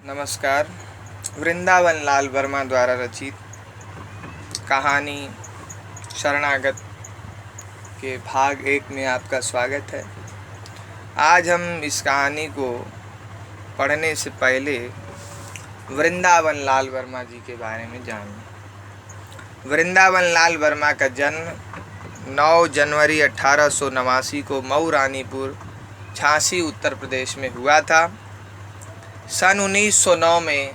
नमस्कार। वृंदावन लाल वर्मा द्वारा रचित कहानी शरणागत के भाग 1 में आपका स्वागत है। आज हम इस कहानी को पढ़ने से पहले वृंदावन लाल वर्मा जी के बारे में जानें। वृंदावन लाल वर्मा का जन्म 9 जनवरी 1889 को मऊ रानीपुर, झांसी, उत्तर प्रदेश में हुआ था। सन 1909 में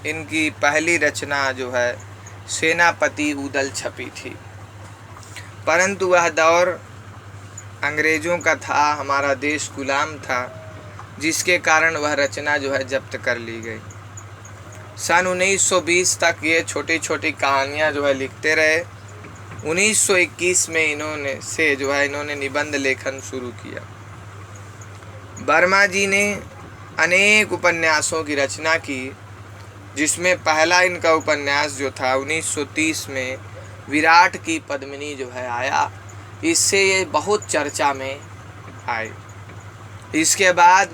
इनकी पहली रचना जो है सेनापति उदल छपी थी, परंतु वह दौर अंग्रेज़ों का था, हमारा देश गुलाम था, जिसके कारण वह रचना जो है जब्त कर ली गई। सन 1920 तक ये छोटी छोटी कहानियाँ जो है लिखते रहे। 1921 में इन्होंने निबंध लेखन शुरू किया। वर्मा जी ने अनेक उपन्यासों की रचना की, जिसमें पहला इनका उपन्यास जो था 1930 में विराट की पद्मिनी जो है आया। इससे ये बहुत चर्चा में आए। इसके बाद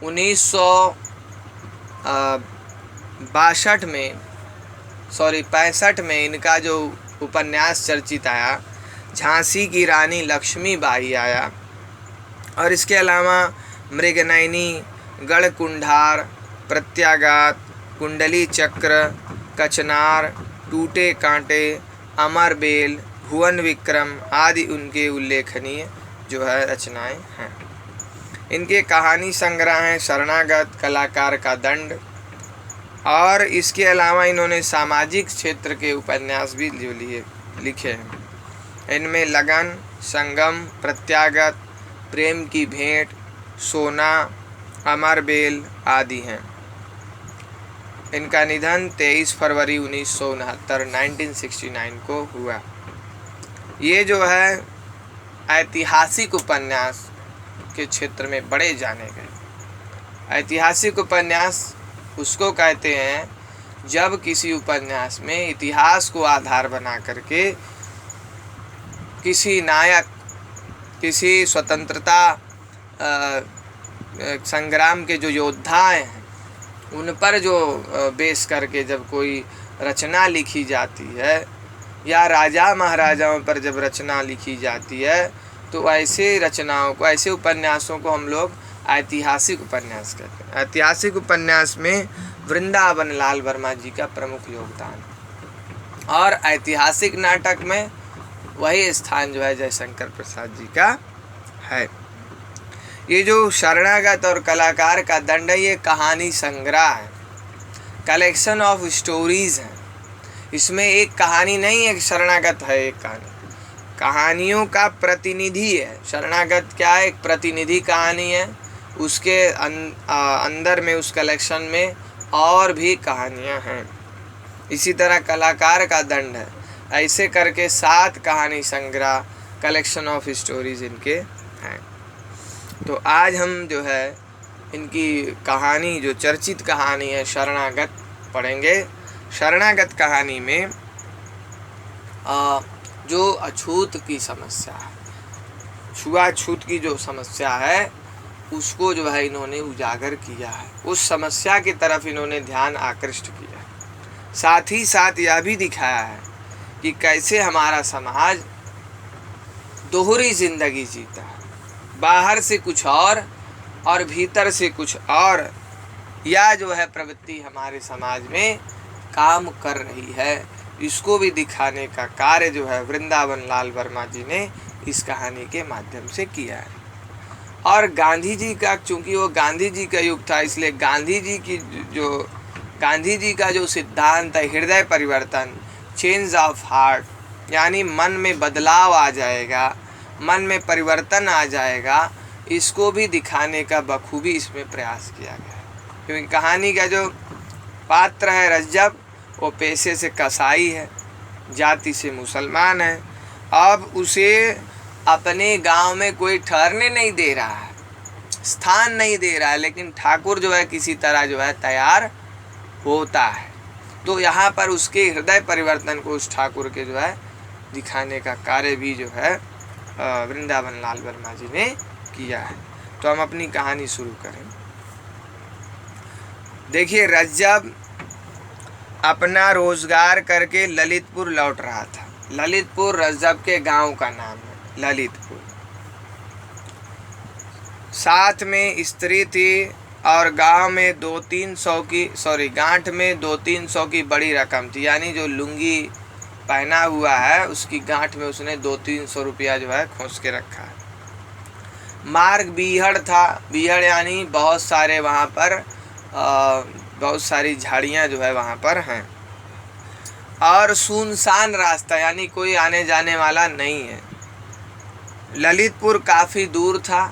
65 में इनका जो उपन्यास चर्चित आया, झांसी की रानी लक्ष्मीबाई आया। और इसके अलावा मृगनयनी, गढ़कुंडार, प्रत्याघात, कुंडली चक्र, कचनार, टूटे कांटे, अमरबेल, भुवन विक्रम आदि उनके उल्लेखनीय जो है रचनाएं हैं। इनके कहानी संग्रह हैं शरणागत, कलाकार का दंड, और इसके अलावा इन्होंने सामाजिक क्षेत्र के उपन्यास भी जो लिखे हैं। इनमें लगन, संगम, प्रत्याघात, प्रेम की भेंट, सोना, अमरबेल आदि हैं। इनका निधन 23 फरवरी 1969 को हुआ। ये जो है ऐतिहासिक उपन्यास के क्षेत्र में बड़े जाने गए। ऐतिहासिक उपन्यास उसको कहते हैं जब किसी उपन्यास में इतिहास को आधार बना करके किसी नायक, किसी स्वतंत्रता संग्राम के जो योद्धाएं हैं उन पर जो बेस करके जब कोई रचना लिखी जाती है, या राजा महाराजाओं पर जब रचना लिखी जाती है, तो ऐसे रचनाओं को, ऐसे उपन्यासों को हम लोग ऐतिहासिक उपन्यास कहते हैं। ऐतिहासिक उपन्यास में वृंदावन लाल वर्मा जी का प्रमुख योगदान, और ऐतिहासिक नाटक में वही स्थान जो है जयशंकर प्रसाद जी का है। ये जो शरणागत और कलाकार का दंड है, ये कहानी संग्रह है, कलेक्शन ऑफ स्टोरीज है। इसमें एक कहानी नहीं है, शरणागत है एक कहानी, कहानियों का प्रतिनिधि है। शरणागत क्या है? एक प्रतिनिधि कहानी है। उसके अंदर में, उस कलेक्शन में और भी कहानियां हैं। इसी तरह कलाकार का दंड है। ऐसे करके 7 कहानी संग्रह, कलेक्शन ऑफ स्टोरीज इनके हैं। तो आज हम जो है इनकी कहानी, जो चर्चित कहानी है शरणागत, पढ़ेंगे। शरणागत कहानी में जो अछूत की समस्या है, छुआछूत की जो समस्या है, उसको जो है इन्होंने उजागर किया है। उस समस्या की तरफ इन्होंने ध्यान आकृष्ट किया है। साथ ही साथ यह भी दिखाया है कि कैसे हमारा समाज दोहरी जिंदगी जीता है, बाहर से कुछ और भीतर से कुछ और। यह जो है प्रवृत्ति हमारे समाज में काम कर रही है, इसको भी दिखाने का कार्य जो है वृंदावन लाल वर्मा जी ने इस कहानी के माध्यम से किया है। और गांधी जी का, चूँकि वो गांधी जी का युग था, इसलिए गांधी जी का जो सिद्धांत है हृदय परिवर्तन, चेंज ऑफ हार्ट, यानी मन में बदलाव आ जाएगा, मन में परिवर्तन आ जाएगा, इसको भी दिखाने का बखूबी इसमें प्रयास किया गया है। क्योंकि कहानी का जो पात्र है रज्जब, वो पेशे से कसाई है, जाति से मुसलमान है। अब उसे अपने गांव में कोई ठहरने नहीं दे रहा है, स्थान नहीं दे रहा है, लेकिन ठाकुर जो है किसी तरह जो है तैयार होता है। तो यहाँ पर उसके हृदय परिवर्तन को उस ठाकुर के जो है दिखाने का कार्य भी जो है वृंदावन लाल वर्मा जी ने किया है। तो हम अपनी कहानी शुरू करें। देखिए, रज्जब अपना रोजगार करके ललितपुर लौट रहा था। ललितपुर रज्जब के गांव का नाम है, ललितपुर। साथ में स्त्री थी और गांव में 200-300 की गांठ में 200-300 की बड़ी रकम थी। यानी जो लुंगी पहना हुआ है उसकी गांठ में उसने 200-300 रुपया जो है खोस के रखा है। मार्ग बीहड़ था। बीहड़ यानी बहुत सारे वहाँ पर बहुत सारी झाड़ियाँ जो है वहाँ पर हैं, और सुनसान रास्ता, यानी कोई आने जाने वाला नहीं है। ललितपुर काफ़ी दूर था।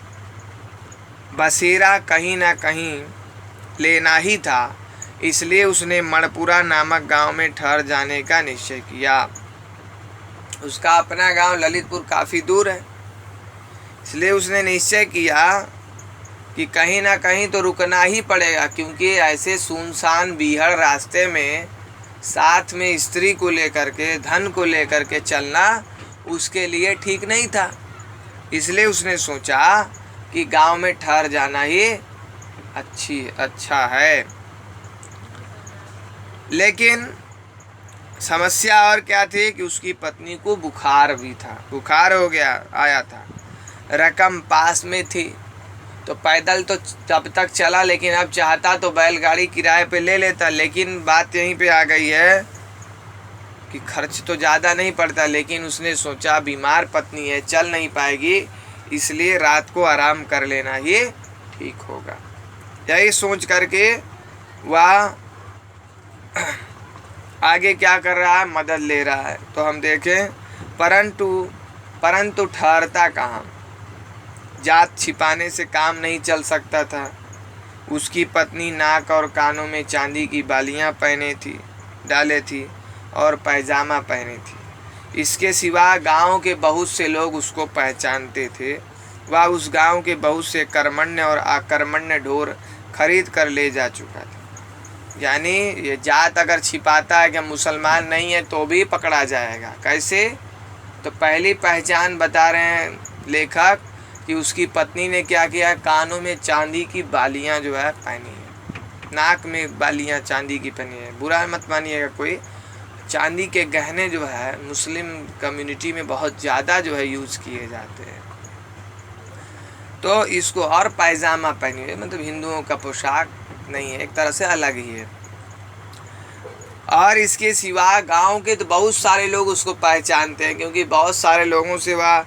बसेरा कहीं ना कहीं लेना ही था, इसलिए उसने मणपुरा नामक गांव में ठहर जाने का निश्चय किया। उसका अपना गांव ललितपुर काफ़ी दूर है, इसलिए उसने निश्चय किया कि कहीं ना कहीं तो रुकना ही पड़ेगा, क्योंकि ऐसे सुनसान बीहड़ रास्ते में साथ में स्त्री को लेकर के, धन को लेकर के चलना उसके लिए ठीक नहीं था। इसलिए उसने सोचा कि गांव में ठहर जाना ही अच्छा है। लेकिन समस्या और क्या थी कि उसकी पत्नी को बुखार भी था, बुखार हो गया आया था। रकम पास में थी तो पैदल तो तब तक चला, लेकिन अब चाहता तो बैलगाड़ी किराए पे ले लेता। लेकिन बात यहीं पे आ गई है कि खर्च तो ज़्यादा नहीं पड़ता, लेकिन उसने सोचा बीमार पत्नी है, चल नहीं पाएगी, इसलिए रात को आराम कर लेना ही ठीक होगा। यही सोच करके वह आगे क्या कर रहा है, मदद ले रहा है। तो हम देखें, परंतु ठहरता कहाँ। जात छिपाने से काम नहीं चल सकता था। उसकी पत्नी नाक और कानों में चांदी की बालियां डाले थी और पैजामा पहने थी। इसके सिवा गांव के बहुत से लोग उसको पहचानते थे। वह उस गांव के बहुत से कर्मण्य और अकर्मण्य ढोर खरीद कर ले जा चुका था। यानी ये जात अगर छिपाता है कि मुसलमान नहीं है तो भी पकड़ा जाएगा। कैसे? तो पहली पहचान बता रहे हैं लेखक कि उसकी पत्नी ने क्या किया, कानों में चांदी की बालियां जो है पहनी है, नाक में बालियां चांदी की पहनी है। बुरा मत मानिएगा कोई, चांदी के गहने जो है मुस्लिम कम्युनिटी में बहुत ज़्यादा जो है यूज़ किए जाते हैं। तो इसको, और पैजामा पहनी है, मतलब हिंदुओं का पोशाक नहीं है, एक तरह से अलग ही है। और इसके सिवा गांव के तो बहुत सारे लोग उसको पहचानते हैं, क्योंकि बहुत सारे लोगों से वह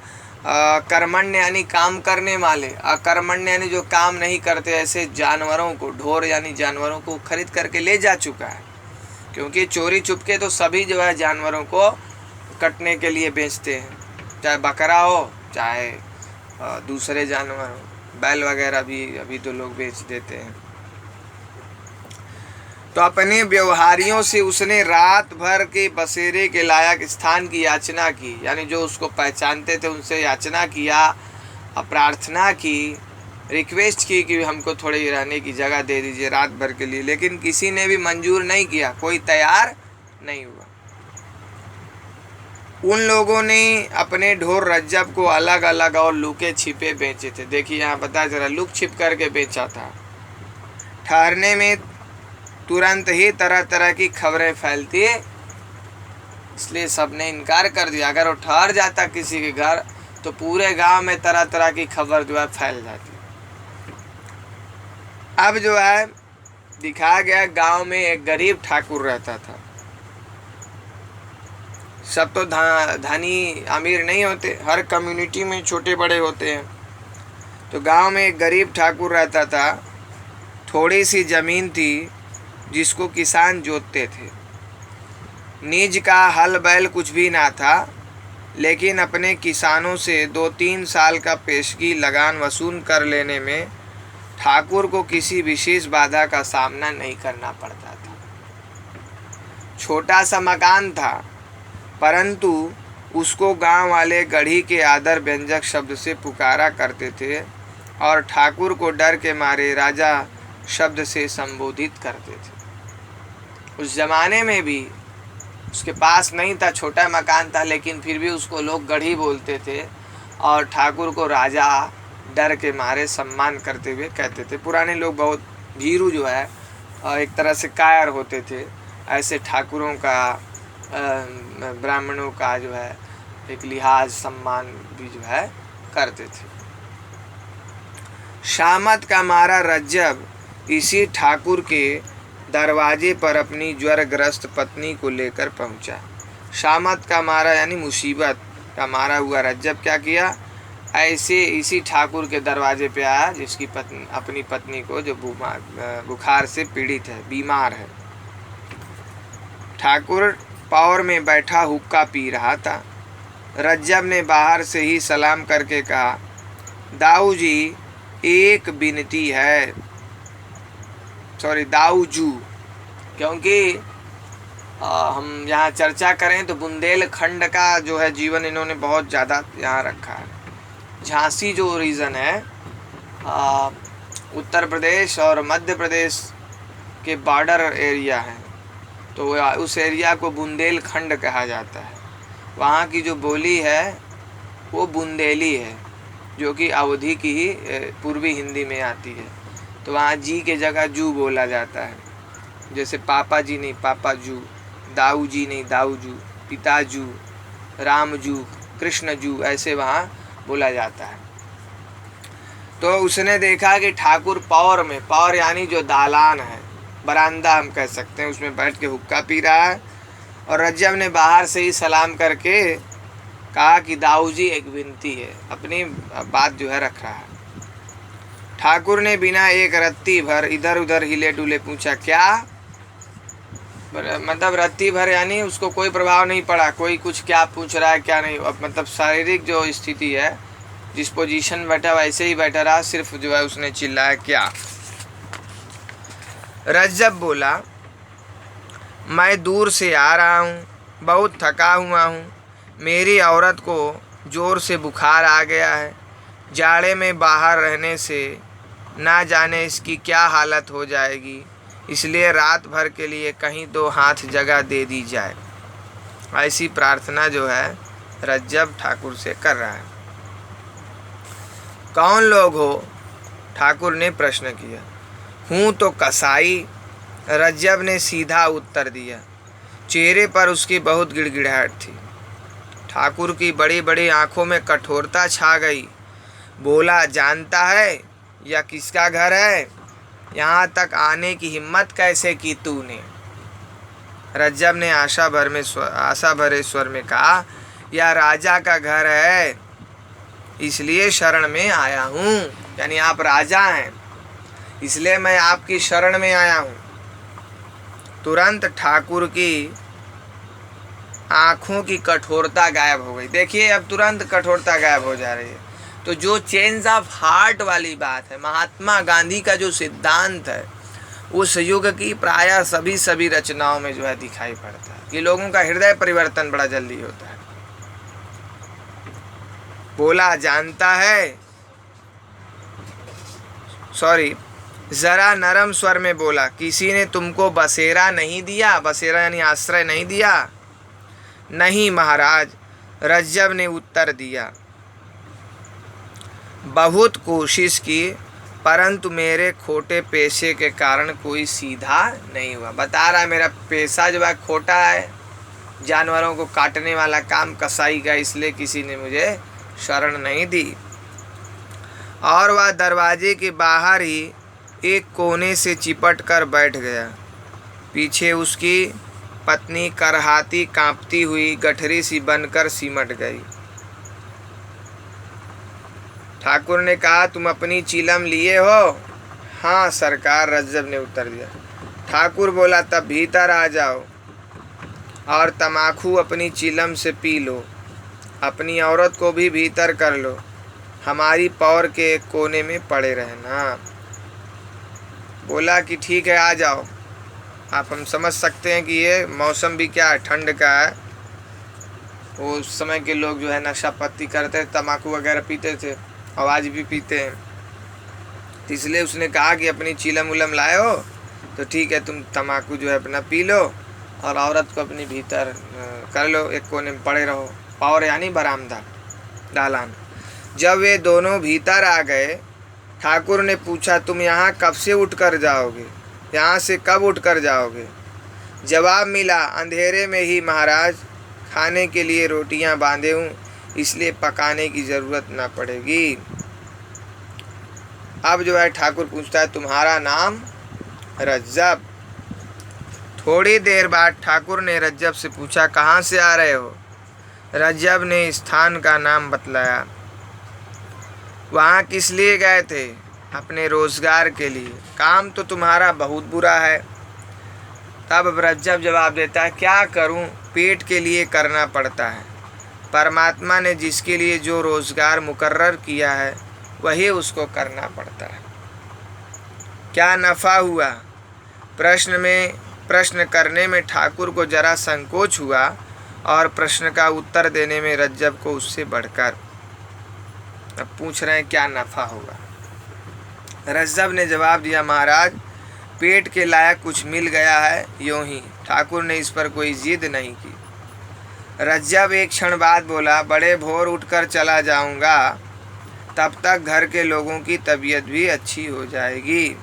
कर्मण्य यानी काम करने वाले, अकर्मण्य यानी जो काम नहीं करते, ऐसे जानवरों को, ढोर यानी जानवरों को खरीद करके ले जा चुका है। क्योंकि चोरी छुपके तो सभी जो है जानवरों को कटने के लिए बेचते हैं, चाहे बकरा हो चाहे दूसरे जानवर हो। बैल वगैरह भी अभी तो लोग बेच देते हैं। तो अपने व्यवहारियों से उसने रात भर के बसेरे के लायक स्थान की याचना की, यानी जो उसको पहचानते थे उनसे याचना किया, प्रार्थना की, रिक्वेस्ट की कि हमको थोड़ी रहने की जगह दे दीजिए रात भर के लिए। लेकिन किसी ने भी मंजूर नहीं किया, कोई तैयार नहीं हुआ। उन लोगों ने अपने ढोर रज्जब को अलग अलग और लुके छिपे बेचे थे। देखिए यहाँ पता चला, लुक छिप करके बेचा था। ठहरने में तुरंत ही तरह तरह की खबरें फैलती, इसलिए सबने इनकार कर दिया। अगर वो ठहर जाता किसी के घर तो पूरे गांव में तरह तरह की खबर जो है फैल जाती। अब जो है दिखाया गया, गांव में एक गरीब ठाकुर रहता था। सब तो धनी अमीर नहीं होते, हर कम्युनिटी में छोटे बड़े होते हैं। तो गांव में एक गरीब ठाकुर रहता था। थोड़ी सी ज़मीन थी जिसको किसान जोतते थे। निज का हल बैल कुछ भी ना था, लेकिन अपने किसानों से 2-3 साल का पेशगी लगान वसूल कर लेने में ठाकुर को किसी विशेष बाधा का सामना नहीं करना पड़ता था। छोटा सा मकान था, परंतु उसको गांव वाले गढ़ी के आदर व्यंजक शब्द से पुकारा करते थे और ठाकुर को डर के मारे राजा शब्द से संबोधित करते थे। उस ज़माने में भी उसके पास नहीं था, छोटा मकान था, लेकिन फिर भी उसको लोग गढ़ी बोलते थे और ठाकुर को राजा डर के मारे सम्मान करते हुए कहते थे। पुराने लोग बहुत भीरू जो है एक तरह से कायर होते थे, ऐसे ठाकुरों का ब्राह्मणों का जो है एक लिहाज सम्मान भी जो है करते थे। शामत का मारा रज्जब इसी ठाकुर के दरवाजे पर अपनी ज्वरग्रस्त पत्नी को लेकर पहुंचा। शामत का मारा यानी मुसीबत का मारा हुआ रज्जब क्या किया, ऐसे इसी ठाकुर के दरवाजे पे आया जिसकी पत्नी अपनी पत्नी को जो बुखार से पीड़ित है, बीमार है। ठाकुर पावर में बैठा हुक्का पी रहा था। रज्जब ने बाहर से ही सलाम करके कहा, दाऊ जी एक विनती है, सॉरी दाऊजू, क्योंकि हम यहाँ चर्चा करें तो बुंदेलखंड का जो है जीवन इन्होंने बहुत ज़्यादा यहाँ रखा है। झांसी जो रीजन है उत्तर प्रदेश और मध्य प्रदेश के बॉर्डर एरिया है, तो उस एरिया को बुंदेलखंड कहा जाता है। वहाँ की जो बोली है वो बुंदेली है, जो कि अवधी की ही पूर्वी हिंदी में आती है। तो वहाँ जी के जगह जू बोला जाता है, जैसे पापा जी नहीं पापा जू, दाऊ जी नहीं दाऊजू, पिताजू, रामजू, कृष्णजू, ऐसे वहाँ बोला जाता है। तो उसने देखा कि ठाकुर पावर में, पावर यानी जो दालान है, बरामदा हम कह सकते हैं, उसमें बैठ के हुक्का पी रहा है। और रज्जब ने बाहर से ही सलाम करके कहा कि दाऊ जी एक विनती है, अपनी बात जो है रख रहा है। ठाकुर ने बिना एक रत्ती भर इधर उधर हिले डुले पूछा, क्या? मतलब रत्ती भर यानी उसको कोई प्रभाव नहीं पड़ा, कोई कुछ क्या पूछ रहा है क्या नहीं। अब मतलब शारीरिक जो स्थिति है, जिस पोजीशन बैठा वैसे ही बैठा रहा, सिर्फ जो है उसने चिल्लाया, क्या? रज्जब बोला, मैं दूर से आ रहा हूँ, बहुत थका हुआ हूँ, मेरी औरत को ज़ोर से बुखार आ गया है। जाड़े में बाहर रहने से ना जाने इसकी क्या हालत हो जाएगी, इसलिए रात भर के लिए कहीं 2 हाथ जगह दे दी जाए। ऐसी प्रार्थना जो है रज्जब ठाकुर से कर रहा है। कौन लोग हो? ठाकुर ने प्रश्न किया। हूँ तो कसाई, रज्जब ने सीधा उत्तर दिया। चेहरे पर उसकी बहुत गिड़गिड़ाहट थी। ठाकुर की बड़ी बड़ी आंखों में कठोरता छा गई। बोला, जानता है यह किसका घर है? यहाँ तक आने की हिम्मत कैसे की तूने? रज्जब ने आशा भरे स्वर में कहा, यह राजा का घर है, इसलिए शरण में आया हूँ। यानी आप राजा हैं, इसलिए मैं आपकी शरण में आया हूँ। तुरंत ठाकुर की आँखों की कठोरता गायब हो गई। देखिए अब तुरंत कठोरता गायब हो जा रही है। तो जो चेंज ऑफ हार्ट वाली बात है, महात्मा गांधी का जो सिद्धांत है, उस युग की प्रायः सभी रचनाओं में जो है दिखाई पड़ता है कि लोगों का हृदय परिवर्तन बड़ा जल्दी होता है। बोला, जानता है, सॉरी, जरा नरम स्वर में बोला, किसी ने तुमको बसेरा नहीं दिया? बसेरा यानी आश्रय नहीं दिया? नहीं महाराज, रज्जब ने उत्तर दिया। बहुत कोशिश की, परंतु मेरे खोटे पेशे के कारण कोई सीधा नहीं हुआ। बता रहा है मेरा पेशा जो है खोटा है, जानवरों को काटने वाला काम कसाई का, इसलिए किसी ने मुझे शरण नहीं दी। और वह दरवाजे के बाहर ही एक कोने से चिपट कर बैठ गया। पीछे उसकी पत्नी करहाती कांपती हुई गठरी सी बनकर सिमट गई। ठाकुर ने कहा, तुम अपनी चीलम लिए हो? हाँ सरकार, रज्जब ने उत्तर दिया। ठाकुर बोला, तब भीतर आ जाओ और तमाकू अपनी चीलम से पी लो। अपनी औरत को भी भीतर कर लो, हमारी पौर के एक कोने में पड़े रहना। बोला कि ठीक है, आ जाओ। आप हम समझ सकते हैं कि ये मौसम भी क्या है, ठंड का है। वो उस समय के लोग जो है नशा पत्ती करते, तम्बाकू वगैरह पीते थे, और आज भी पीते हैं। तो इसलिए उसने कहा कि अपनी चीलम उलम लाए हो तो ठीक है, तुम तम्बाकू जो है अपना पी लो और औरत को अपनी भीतर कर लो, एक कोने में पड़े रहो। पावर यानी बरामदा, दालान। जब वे दोनों भीतर आ गए, ठाकुर ने पूछा, तुम यहाँ कब से उठ कर जाओगे? यहाँ से कब उठ कर जाओगे? जवाब मिला, अंधेरे में ही महाराज, खाने के लिए रोटियां बांधे हूँ, इसलिए पकाने की जरूरत न पड़ेगी। अब जो है ठाकुर पूछता है, तुम्हारा नाम? रज्जब। थोड़ी देर बाद ठाकुर ने रज्जब से पूछा, कहाँ से आ रहे हो? रज्जब ने स्थान का नाम बतलाया। वहाँ किस लिए गए थे? अपने रोजगार के लिए। काम तो तुम्हारा बहुत बुरा है। तब रज्जब जवाब देता है, क्या करूं, पेट के लिए करना पड़ता है। परमात्मा ने जिसके लिए जो रोजगार मुकर्रर किया है वही उसको करना पड़ता है। क्या नफ़ा हुआ? प्रश्न करने में ठाकुर को जरा संकोच हुआ और प्रश्न का उत्तर देने में रज्जब को उससे बढ़कर। अब पूछ रहे हैं क्या नफ़ा होगा। रज्जब ने जवाब दिया, महाराज, पेट के लायक कुछ मिल गया है, यूं ही। ठाकुर ने इस पर कोई जिद नहीं की। रज्जब एक क्षण बाद बोला, बड़े भोर उठकर चला जाऊंगा, तब तक घर के लोगों की तबीयत भी अच्छी हो जाएगी।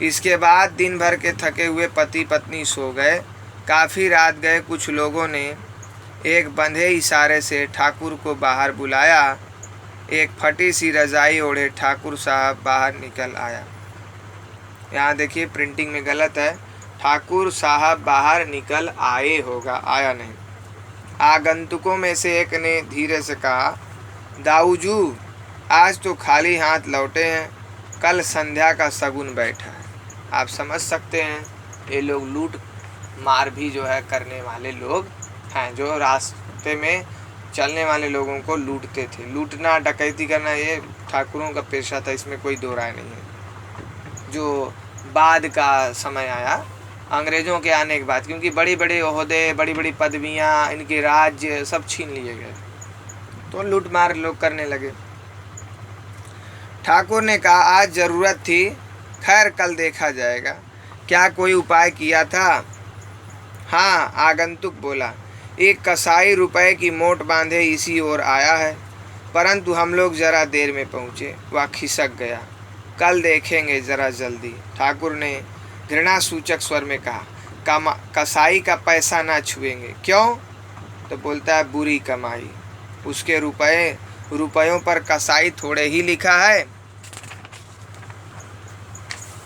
इसके बाद दिन भर के थके हुए पति पत्नी सो गए। काफ़ी रात गए कुछ लोगों ने एक बंधे इशारे से ठाकुर को बाहर बुलाया। एक फटी सी रजाई ओढ़े ठाकुर साहब बाहर निकल आया। यहाँ देखिए प्रिंटिंग में गलत है, ठाकुर साहब बाहर निकल आए होगा, आया नहीं। आगंतुकों में से एक ने धीरे से कहा, दाऊजू, आज तो खाली हाथ लौटे हैं, कल संध्या का शगुन बैठा है। आप समझ सकते हैं ये लोग लूट मार भी जो है करने वाले लोग हैं, जो रास्ते में चलने वाले लोगों को लूटते थे। लूटना डकैती करना ये ठाकुरों का पेशा था, इसमें कोई दो राय नहीं है। जो बाद का समय आया अंग्रेज़ों के आने के बाद, क्योंकि बड़ी बड़ी ओहदे, बड़ी बड़ी पदवियाँ, इनके राज्य सब छीन लिए गए, तो लूट मार लोग करने लगे। ठाकुर ने कहा, आज ज़रूरत थी, खैर कल देखा जाएगा। क्या कोई उपाय किया था? हाँ, आगंतुक बोला, एक कसाई रुपए की मोट बांधे इसी ओर आया है, परंतु हम लोग जरा देर में पहुँचे, वह खिसक गया। कल देखेंगे जरा जल्दी। ठाकुर ने घृणा सूचक स्वर में कहा, कसाई का पैसा ना छुएंगे। क्यों? तो बोलता है, बुरी कमाई। उसके रुपयों पर कसाई थोड़े ही लिखा है।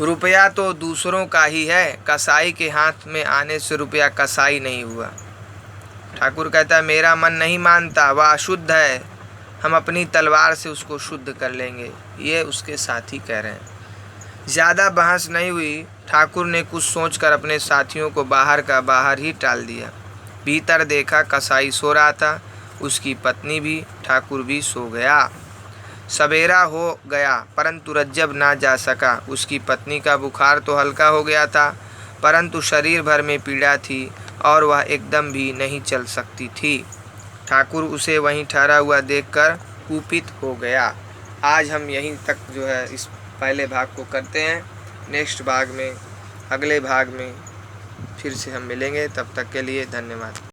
रुपया तो दूसरों का ही है, कसाई के हाथ में आने से रुपया कसाई नहीं हुआ। ठाकुर कहता है, मेरा मन नहीं मानता, वह अशुद्ध है, हम अपनी तलवार से उसको शुद्ध कर लेंगे। ये उसके साथी कह रहे हैं। ज़्यादा बहस नहीं हुई। ठाकुर ने कुछ सोचकर अपने साथियों को बाहर का बाहर ही टाल दिया। भीतर देखा कसाई सो रहा था, उसकी पत्नी भी, ठाकुर भी सो गया। सवेरा हो गया परंतु रज्जब ना जा सका। उसकी पत्नी का बुखार तो हल्का हो गया था, परंतु शरीर भर में पीड़ा थी और वह एकदम भी नहीं चल सकती थी। ठाकुर उसे वहीं ठहरा हुआ देखकर कुपित हो गया। आज हम यहीं तक जो है इस पहले भाग को करते हैं। नेक्स्ट भाग में, अगले भाग में फिर से हम मिलेंगे। तब तक के लिए धन्यवाद।